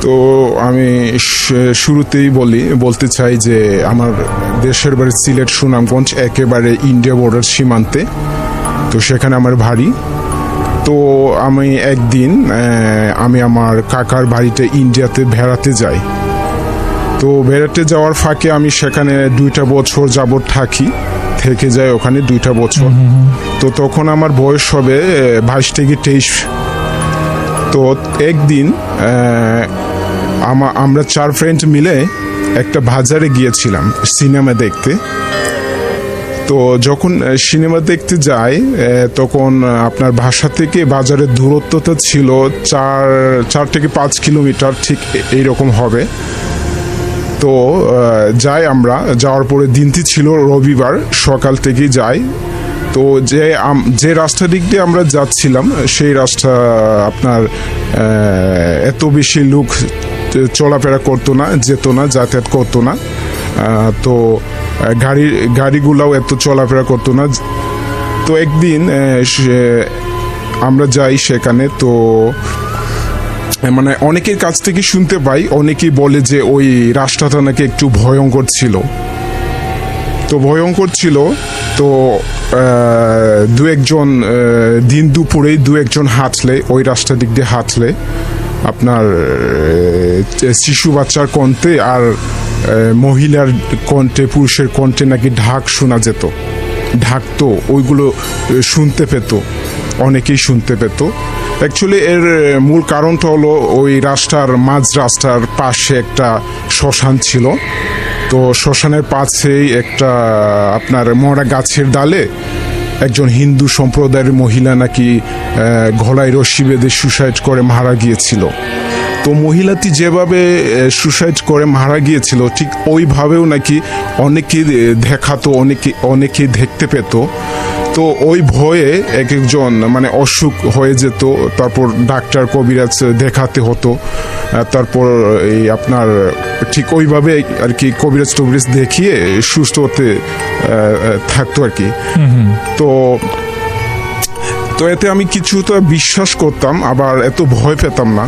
তো আমি শুরুতেই বলতে চাই যে আমার দেশের বাড়ি সিলেট সুনামগঞ্জ, একেবারে ইন্ডিয়া বর্ডার সীমান্তে। তো সেখানে আমার বাড়ি। তো আমি একদিন আমি আমার কাকার বাড়িতে ইন্ডিয়াতে বেড়াতে যাই। তো বেড়াতে যাওয়ার ফাঁকে আমি সেখানে 2টা বছর যাবৎ থেকে যাই ওখানে 2টা বছর। তো তখন আমার বয়স হবে 22 থেকে 23। তো একদিন আমরা 4 ফ্রেন্ড মিলে একটা বাজারে গিয়েছিলাম সিনেমা দেখতে। তো যখন সিনেমা দেখতে যাই তখন আপনার বাসা থেকে বাজারের দূরত্বটা ছিল 4 থেকে 5 কিলোমিটার, ঠিক এইরকম হবে। তো যাই, আমরা যাওয়ার পরে দিনটি ছিল রবিবার, সকাল থেকেই যাই। তো যে রাস্তা দিক দিয়ে আমরা যাচ্ছিলাম সেই রাস্তা আপনার এত বেশি লোক চলাফেরা করতো না, যেত না, যাতায়াত করতো না। তো গাড়িগুলাও এত চলাফেরা করতো না। তো একদিন আমরা যাই সেখানে। তো মানে অনেকের কাছ থেকে শুনতে পাই, অনেকেই বলে যে ওই রাস্তাটা নাকি একটু ভয়ঙ্কর ছিল। তো ভয়ঙ্কর ছিল। তো দু একজন দিন দুপুরেই হাঁটলে, ওই রাস্তা দিক দিয়ে হাঁটলে আপনার শিশু বাচ্চার কণ্ঠে আর মহিলার কণ্ঠে, পুরুষের কণ্ঠে নাকি ঢাক শোনা যেত, ঢাকতো, ওইগুলো শুনতে পেত, অনেকেই শুনতে পেত। অ্যাকচুয়ালি এর মূল কারণটা হলো ওই মাঝ রাস্তার পাশে একটা শ্মশান ছিল। তো শ্মশানের পাশেই একটা আপনার মরা গাছের ডালে একজন হিন্দু সম্প্রদায়ের মহিলা নাকি গলায় রশি বেঁধে সুসাইড করে মারা গিয়েছিল। তো মহিলাটি যেভাবে সুসাইড করে মারা গিয়েছিল ঠিক ওইভাবেও নাকি অনেকেই দেখাতো, অনেকেই দেখতে পেত। তো ওই ভয়ে একজন মানে অসুখ হয়ে যেত, তারপর ডাক্তার কবিরাজ দেখাতে হতো। তারপর এই আপনার ঠিক ওইভাবে আর কি কবিরাজ টবিরাজ দেখিয়ে সুস্থ হতে থাকতো আর কি। তো এতে আমি কিছুটা বিশ্বাস করতাম, আবার এত ভয় পেতাম না।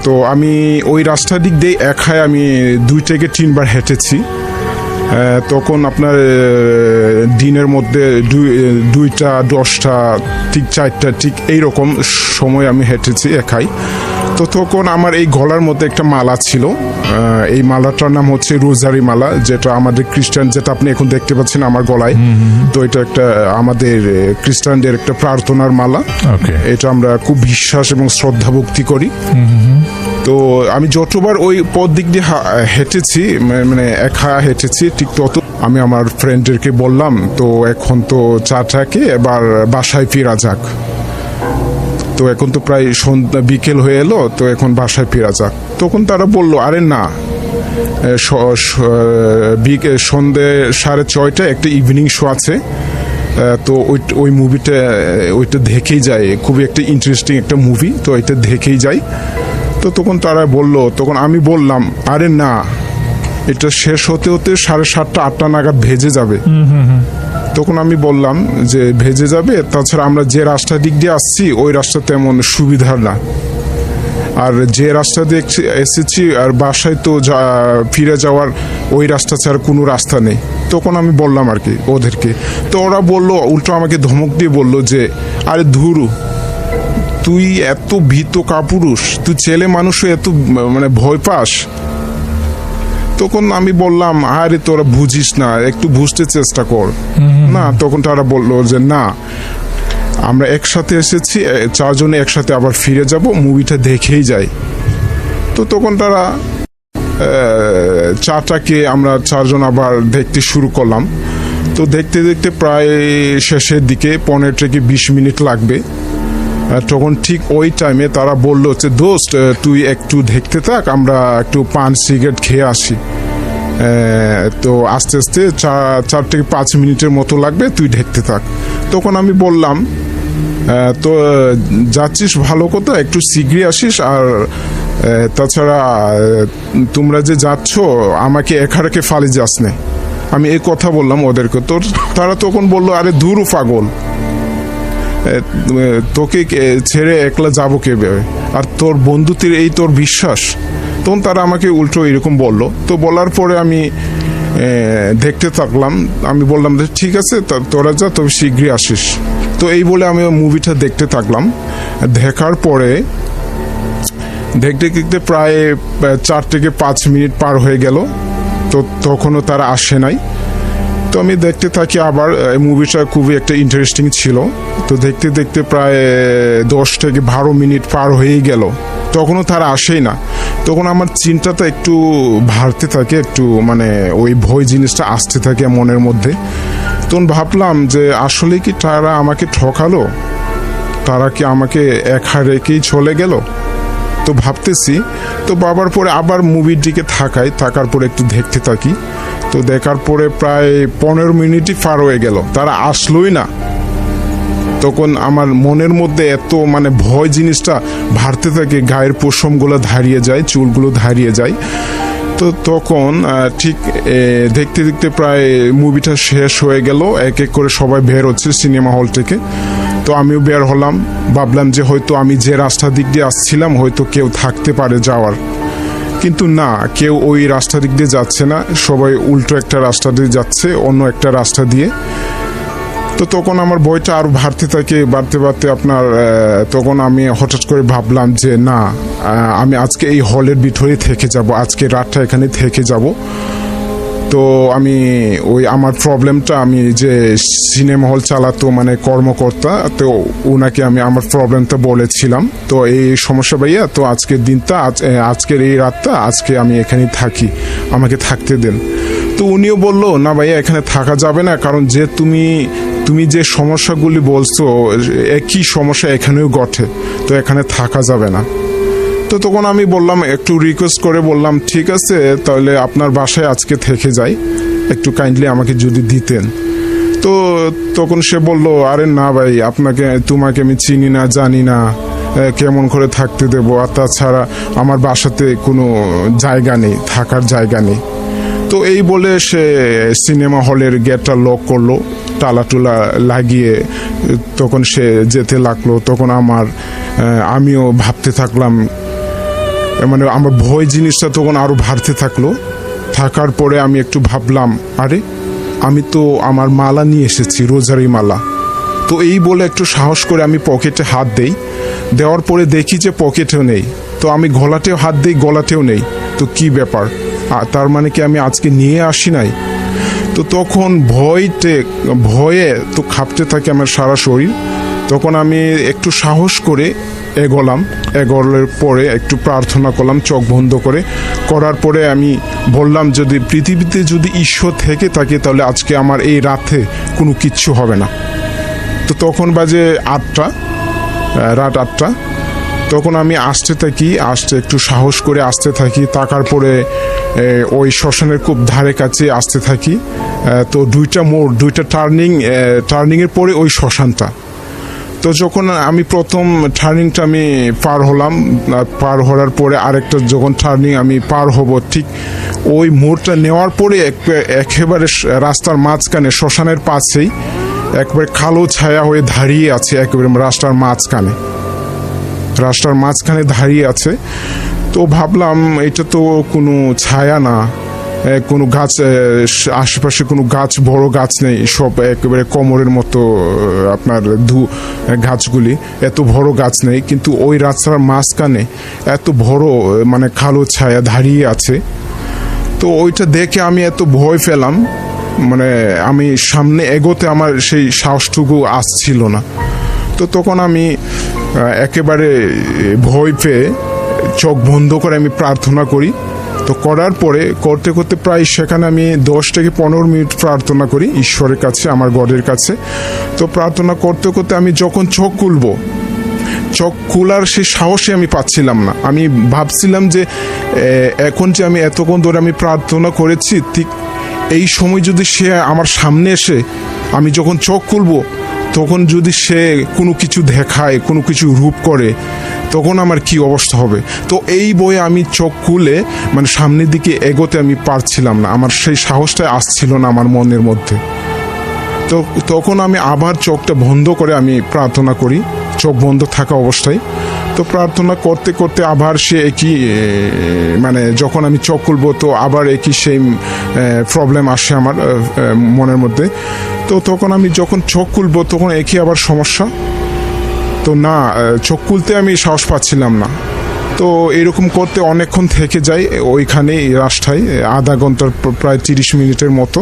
তো আমি ওই রাস্তার দিক দিয়ে একাই আমি 2 থেকে 3 বার হেঁটেছি। তখন আপনার দিনের মধ্যে 2টা, 10টা, ঠিক 4টা, ঠিক এইরকম সময় আমি হেঁটেছি একাই। তো তখন আমার এই গলার মধ্যে একটা মালা ছিল। এই মালাটার নাম হচ্ছে রোজারি মালা, যেটা আমাদের খ্রিস্টান, যেটা আপনি এখন দেখতে পাচ্ছেন আমার গলায়। তো এটা একটা আমাদের খ্রিস্টানদের একটা প্রার্থনার মালা। এটা আমরা খুব বিশ্বাস এবং শ্রদ্ধা ভক্তি করি। তো আমি যতবার ওই পথ দিক দিয়ে হেঁটেছি, মানে একা হেঁটেছি, ঠিক তত আমি আমার ফ্রেন্ডদেরকে বললাম, তো এখন তো চাটাকে এবার বাসায় ফেরা যাক। তো এখন তো প্রায় বিকেল হয়ে এলো, তো এখন বাসায় ফেরা যাক। তখন তারা বললো, আরে না, সন্ধ্যে 6:30 একটা ইভিনিং শো আছে। তো ওই মুভিটা ওইটা দেখেই যায়, খুবই একটা ইন্টারেস্টিং একটা মুভি, তো এটা দেখেই যাই। তো তখন তারা বলল, তখন আমি বললাম, আরে না, এটা শেষ হতে হতে 7:30, 8টা নাগাদ ভেজে যাবে। তখন আমি বললাম যে ভেজে যাবে, তাছাড়া আমরা যে রাস্তা দিক দিয়ে আসছি ওই রাস্তা তেমন সুবিধার না, আর যে রাস্তা দিয়ে এসেছি আর বাসায় তো ফিরে যাওয়ার ওই রাস্তা ছাড়া কোনো রাস্তা নেই। তখন আমি বললাম আর কি ওদেরকে। তো ওরা বললো, উল্টো আমাকে ধমক দিয়ে বললো যে আরে ধুরু, তুই এত ভীত কাপুরুষ, তুই ছেলে মানুষও এত মানে ভয় পাস। তখন আমি বললাম, আরে তোরা বুঝিস না, একটু বুঝতে চেষ্টা কর না। তখন তারা বললো যে না, আমরা একসাথে এসেছি, 4 জনে একসাথে আবার ফিরে যাব, মুভিটা দেখেই যাই। তো তখন তারা চাটাকে আমরা 4 জন আবার দেখতে শুরু করলাম। তো দেখতে দেখতে প্রায় শেষের দিকে 15 থেকে 20 মিনিট লাগবে। তখন ঠিক ওই টাইমে তারা বললো যে দোস্ত, তুই একটু দেখতে থাক, আমরা একটু পান সিগারেট খেয়ে আসি। তো আস্তে আস্তে 4 থেকে 5 মিনিটের মতো লাগবে, তুই দেখতে থাক। তখন আমি বললাম, তো যাচ্ছিস ভালো কথা, একটু শীঘ্রই আসিস, আর তাছাড়া তোমরা যে যাচ্ছ আমাকে একা রেখে ফালি যাস না। আমি এই কথা বললাম ওদেরকে। তো তারা তখন বললো, আরে ধুরু পাগল, তোকে ছেড়ে একলা যাবো কে? আর তোর বন্ধুত্বের এই তোর বিশ্বাস। তখন তারা আমাকে উল্টো এরকম বললো। তো বলার পরে আমি দেখতে থাকলাম। আমি বললাম যে ঠিক আছে, তোরা যা, তবে শীঘ্রই আসিস। তো এই বলে আমি মুভিটা দেখতে থাকলাম। দেখার পরে দেখতে দেখতে প্রায় 4 থেকে 5 মিনিট পার হয়ে গেল। তো তখনও তারা আসে নাই। তো আমি দেখতে থাকি। আবার মুভিটা খুবই একটা ইন্টারেস্টিং ছিল। তো দেখতে দেখতে প্রায় 10 থেকে 12 মিনিট পার হয়েই গেল, তখনও তারা আসেই না। তখন আমার চিন্তাটা একটু বাড়তে থাকে, একটু মানে ওই ভয় জিনিসটা আসতে থাকে মনের মধ্যে। তখন ভাবলাম যে আসলে কি তারা আমাকে ঠকালো, তারা কি আমাকে একা রেখেই চলে গেল। তো ভাবতেছি। তো বাবার পরে আবার মুভির দিকে থাকার পরে একটু দেখতে থাকি। তো দেখার পরে প্রায় 15 মিনিটই পার হয়ে গেল, তারা আসলোই না। তখন আমার মনের মধ্যে এত মানে ভয় জিনিসটা বাড়তে থাকে, গায়ের পশমগুলো দাঁড়িয়ে যায়, চুলগুলো দাঁড়িয়ে যায়। তো তখন ঠিক দেখতে দেখতে প্রায় মুভিটা শেষ হয়ে গেল। এক এক করে সবাই বের হচ্ছে সিনেমা হল থেকে। তো আমিও বের হলাম। ভাবলাম যে হয়তো আমি যে রাস্তা দিক দিয়ে আসছিলাম হয়তো কেউ থাকতে পারে যাওয়ার, কিন্তু না, কেউ ওই রাস্তা দিক দিয়ে যাচ্ছে না। সবাই উল্টো একটা রাস্তা দিয়ে যাচ্ছে, অন্য একটা রাস্তা দিয়ে। তো তখন আমার ভয়টা আরো বাড়তে থাকে, বাড়তে আপনার তখন আমি হঠাৎ করে ভাবলাম যে না, আমি আজকে এই হলের ভিতরেই থেকে যাব, আজকে রাতটা এখানে থেকে যাব। তো আমি ওই আমার প্রবলেমটা, আমি যে সিনেমা হল চালাতো মানে কর্মকর্তা, তো ওনাকে আমি আমার প্রবলেমটা বলেছিলাম। তো এই সমস্যা ভাইয়া, তো আজকের দিনটা, আজকের এই রাতটা আজকে আমি এখানেই থাকি, আমাকে থাকতে দেন। তো উনিও বললো না ভাইয়া, এখানে থাকা যাবে না, কারণ যে তুমি যে সমস্যাগুলি বলছো একই সমস্যা এখানেও ঘটে, তো এখানে থাকা যাবে না। তো তখন আমি বললাম, একটু রিকোয়েস্ট করে বললাম ঠিক আছে তাহলে আপনার বাসায় আজকে থেকে যাই, একটু কাইন্ডলি আমাকে যদি দিতেন। তো তখন সে বলল, আরে না ভাই, তোমাকে আমি চিনি না, জানি না, কেমন করে থাকতে দেবো, আর তাছাড়া আমার বাসাতে কোনো জায়গা নেই, থাকার জায়গা নেই। তো এই বলে সে সিনেমা হলের গেটটা লক করলো, তালা টুলা লাগিয়ে তখন সে যেতে লাগলো। তখন আমিও ভাবতে থাকলাম, মানে আমার ভয় জিনিসটা তখন আরো বাড়তে থাকলো। থাকার পরে আমি একটু ভাবলাম, আরে আমি তো আমার মালা নিয়ে এসেছি, রোজারি মালা। তো এই বলে একটু সাহস করে আমি পকেটে হাত দেই। দেওয়ার পরে দেখি যে পকেটেও নেই। তো আমি গলাতেও হাত দিই, গলাতেও নেই। তো কি ব্যাপার, তার মানে কি আমি আজকে নিয়ে আসি নাই? তো তখন ভয়ে তো কাঁপতে থাকে আমার সারা শরীর। তখন আমি একটু সাহস করে এগোলের পরে একটু প্রার্থনা করলাম চোখ বন্ধ করার পরে আমি বললাম, যদি পৃথিবীতে যদি ঈশ্বর থেকে থাকে তাহলে আজকে আমার এই রাতে কোনো কিচ্ছু হবে না। তো তখন বাজে রাত 8টা। তখন আমি একটু সাহস করে আসতে থাকি। তাকার পরে ওই শ্মশানের খুব ধারে কাছে আসতে থাকি। তো 2টা মোড়, 2টা টার্নিংয়ের পরে ওই শ্মশানটা। তো যখন আমি প্রথম টার্নিংটা আমি পার হওয়ার পরে আরেকটা যখন টার্নিং আমি পার হব, ঠিক ওই মোড়টা নেওয়ার পরে একেবারে রাস্তার মাঝখানে, শ্মশানের পাশেই একবারে কালো ছায়া হয়ে দাঁড়িয়ে আছে, একেবারে রাস্তার মাঝখানে দাঁড়িয়ে আছে। তো ভাবলাম এটা তো কোনো ছায়া না, কোনো গাছ, আশেপাশে কোনো গাছ, বড় গাছ নেই, সব একেবারে কোমরের মতো আপনার গাছগুলি, এত বড় গাছ নেই। কিন্তু ওই রাস্তার মাঝখানে এত বড় মানে কালো ছায়া দাঁড়িয়ে আছে। তো ওইটা দেখে আমি এত ভয় পেলাম, মানে আমি সামনে এগোতে আমার সেই সাহসটুকু আসছিল না। তো তখন আমি একেবারে ভয় পেয়ে চোখ বন্ধ করে আমি প্রার্থনা করি। তো করার পরে করতে প্রায় সেখানে আমি 10 থেকে 15 মিনিট প্রার্থনা করি ঈশ্বরের কাছে, আমার গডের কাছে। তো প্রার্থনা করতে আমি যখন চোখ খোলার সেই সাহসে আমি পাচ্ছিলাম না। আমি ভাবছিলাম যে এখন যে আমি এতক্ষণ ধরে আমি প্রার্থনা করেছি, ঠিক এই সময় যদি সে আমার সামনে এসে আমি যখন চোখ খুলবো, তখন যদি সে কোনো কিছু দেখায়, কোনো কিছু রূপ করে, তখন আমার কি অবস্থা হবে। তো এই বয়ে আমি চোখ খুলে মানে সামনের দিকে এগোতে আমি পারছিলাম না, আমার সেই সাহসটা আসছিল না আমার মনের মধ্যে। তো তখন আমি আবার চোখটা বন্ধ করে আমি প্রার্থনা করি, চোখ বন্ধ থাকা অবস্থায়। তো প্রার্থনা করতে করতে আবার সে একই মানে যখন আমি চোখ খুলবো তো আবার একই সেই প্রবলেম আসে আমার মনের মধ্যে। তো তখন আমি যখন চোখ খুলবো তখন একই আবার সমস্যা। তো না, চোখ খুলতে আমি সাহস পাচ্ছিলাম না। তো এরকম করতে অনেকক্ষণ থেকে যাই ওইখানে রাস্তায়, আধা ঘন্টার প্রায় 30 মিনিটের মতো।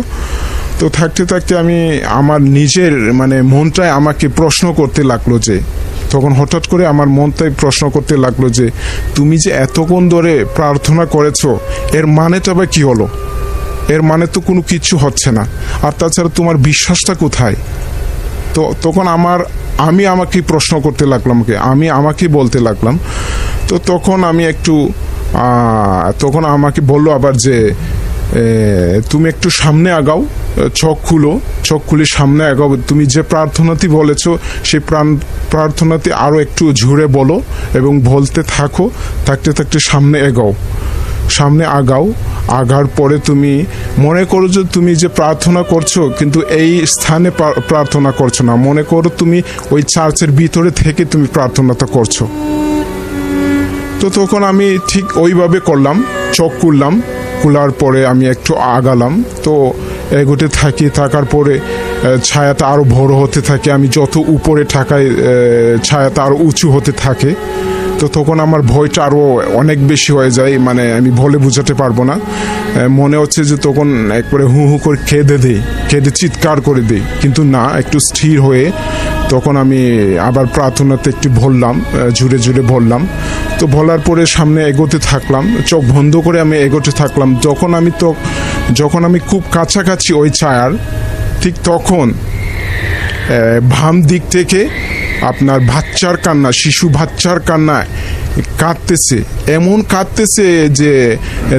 তো থাকতে থাকতে আমি আমার নিজের মানে মনটাই আমাকে প্রশ্ন করতে লাগলো যে, তখন হঠাৎ করে আমার মনটাই প্রশ্ন করতে লাগলো যে তুমি যে এতক্ষণ ধরে প্রার্থনা করেছো এর মানেটা বা কি হলো? এর মানে তো কোনো কিছু হচ্ছে না, আর তাছাড়া তোমার বিশ্বাসটা কোথায়? তো তখন আমি আমাকে প্রশ্ন করতে লাগলাম, আমি আমাকে বলতে লাগলাম। তো তখন আমি একটু তখন আমাকে বললো আবার যে তুমি একটু সামনে আগাও, চোখ খুলে সামনে আগাও, তুমি যে প্রার্থনাটি বলেছো সেই প্রার্থনাটি আরও একটু ঝুড়ে বলো এবং বলতে থাকতে থাকতে সামনে আগাও। আগার পরে তুমি মনে করো যে তুমি যে প্রার্থনা করছো কিন্তু এই স্থানে প্রার্থনা করছো না, মনে করো তুমি ওই চার্চের ভিতরে থেকে তুমি প্রার্থনাটা করছো। তো তখন আমি ঠিক ওইভাবে করলাম, চোখ খোলার পরে আমি একটু আগালাম। তো এগোতে থাকার পরে ছায়াটা আরও বড় হতে থাকে, আমি যত উপরে থাকাই ছায়াটা আরও উঁচু হতে থাকে। তো তখন আমার ভয়টা আরও অনেক বেশি হয়ে যায়, মানে আমি বলে বোঝাতে পারবো না। মনে হচ্ছে যে তখন একবারে হু করে কেঁদে চিৎকার করে দেই, কিন্তু না, একটু স্থির হয়ে তখন আমি আবার প্রার্থনাতে একটু বললাম, জুড়ে বললাম। তো বলার পরে সামনে এগোতে থাকলাম, চোখ বন্ধ করে আমি এগোতে থাকলাম। যখন আমি খুব কাছাকাছি ওই ছায়ার, ঠিক তখন বাম দিক থেকে আপনার শিশু বাচ্চার কান্না কাঁদতেছে, এমন কাঁদতেছে যে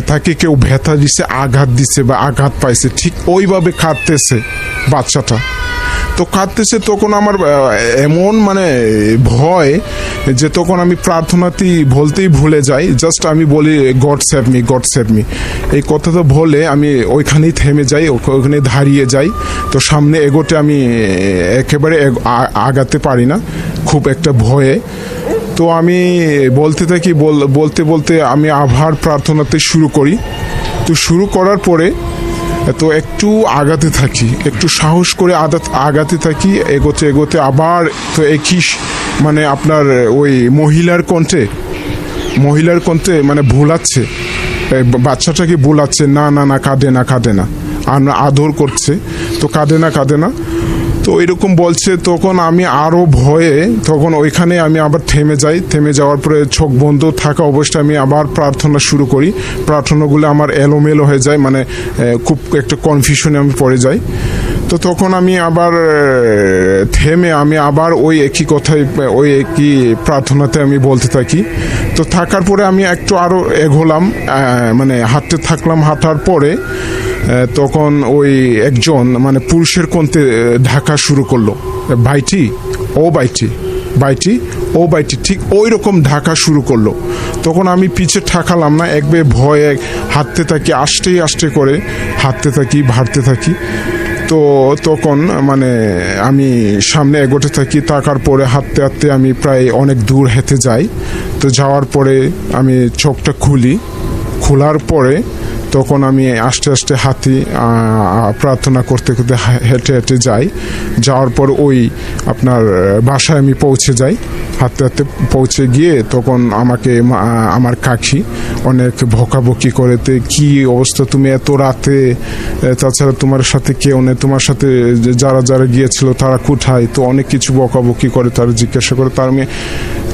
তাকে কেউ ব্যথা দিছে, আঘাত দিছে বা আঘাত পাইছে, ঠিক ওইভাবে কাঁদতেছে বাচ্চাটা। তো কাঁদতেছে, তখন আমার এমন মানে ভয় যে তখন আমি প্রার্থনাটি বলতেই ভুলে যাই, জাস্ট আমি বলি গড সেভ মি। এই কথাটা বলে আমি ওইখানেই থেমে যাই, ওইখানে দাঁড়িয়ে যাই। তো সামনে এগোতে আমি একেবারে আগাতে পারি না, খুব একটা ভয়ে। তো আমি বলতে আমি আবার প্রার্থনাতে শুরু করি। তো শুরু করার পরে তো একটু আগাতে থাকি, একটু সাহস করে আগাতে থাকি, এগোতে আবার তো একই মানে আপনার ওই মহিলার কণ্ঠে মানে ভোলাচ্ছে, বাচ্চাটাকে ভোলাচ্ছে, না কাঁদে না, আদর করছে, তো কাঁদে না। তো এরকম বলছে। তখন আমি আরও ভয়ে তখন ওইখানে আমি আবার থেমে যাওয়ার পরে চোখ বন্ধ থাকা অবস্থায় আমি আবার প্রার্থনা শুরু করি। প্রার্থনাগুলো আমার এলোমেলো হয়ে যায়, মানে খুব একটা কনফিউশনে আমি পড়ে যাই। তো তখন আমি আবার থেমে আমি আবার ওই একই প্রার্থনাতে আমি বলতে থাকি। তো থাকার পরে আমি একটু আরও এগোলাম, মানে হাঁটতে থাকলাম। হাঁটার পরে তখন ওই একজন মানে পুরুষের কণ্ঠে ঢাকা শুরু করলো, বাইটি ও বাইটি, ঠিক ওই রকম ঢাকা শুরু করলো। তখন আমি পিছে ঠাকালাম না, একবার ভয়ে হাঁটতে থাকি, আস্তে করে হাঁটতে থাকি। তো তখন মানে আমি সামনে এগোতে থাকি, তাকার পরে হাঁটতে আমি প্রায় অনেক দূর হেঁটে যাই। তো যাওয়ার পরে আমি চোখটা খোলার পরে তখন আমি আস্তে হাঁটি, প্রার্থনা করতে হেঁটে যাওয়ার পর ওই আপনার বাসায় আমি পৌঁছে যাই। হাঁটতে পৌঁছে গিয়ে তখন আমাকে আমার কাকি অনেক বকাবকি করে, কি অবস্থা, তুমি এত রাতে, তাছাড়া তোমার সাথে কেউ নেই, তোমার সাথে যারা গিয়েছিল তারা কোথায়, তো অনেক কিছু বকাবকি করে, তারা জিজ্ঞাসা করে।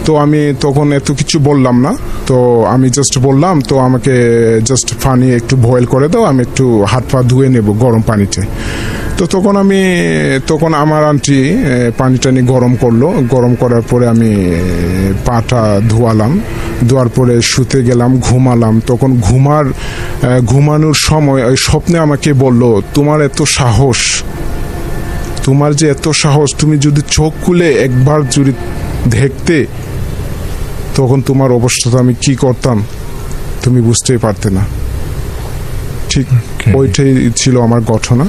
তো আমি তখন এত কিছু বললাম না, তো আমি জাস্ট বললাম তো আমাকে জাস্ট পানি একটু বয়েল করে দাও, আমি একটু হাত পা ধুয়ে নেব গরম পানিতে। তো তখন আমার আন্টি পানি টানি গরম করার পরে আমি পাটা ধোয়ার পরে শুতে গেলাম, ঘুমালাম। তখন ঘুমানোর সময় ওই স্বপ্নে আমাকে বলল, তোমার যে এত সাহস, তুমি যদি চোখ খুলে একবার যদি দেখতে তখন তোমার অবস্থাটা আমি কি করতাম তুমি বুঝতেই পারতে না। ঠিক ওইটাই ছিল আমার ঘটনা।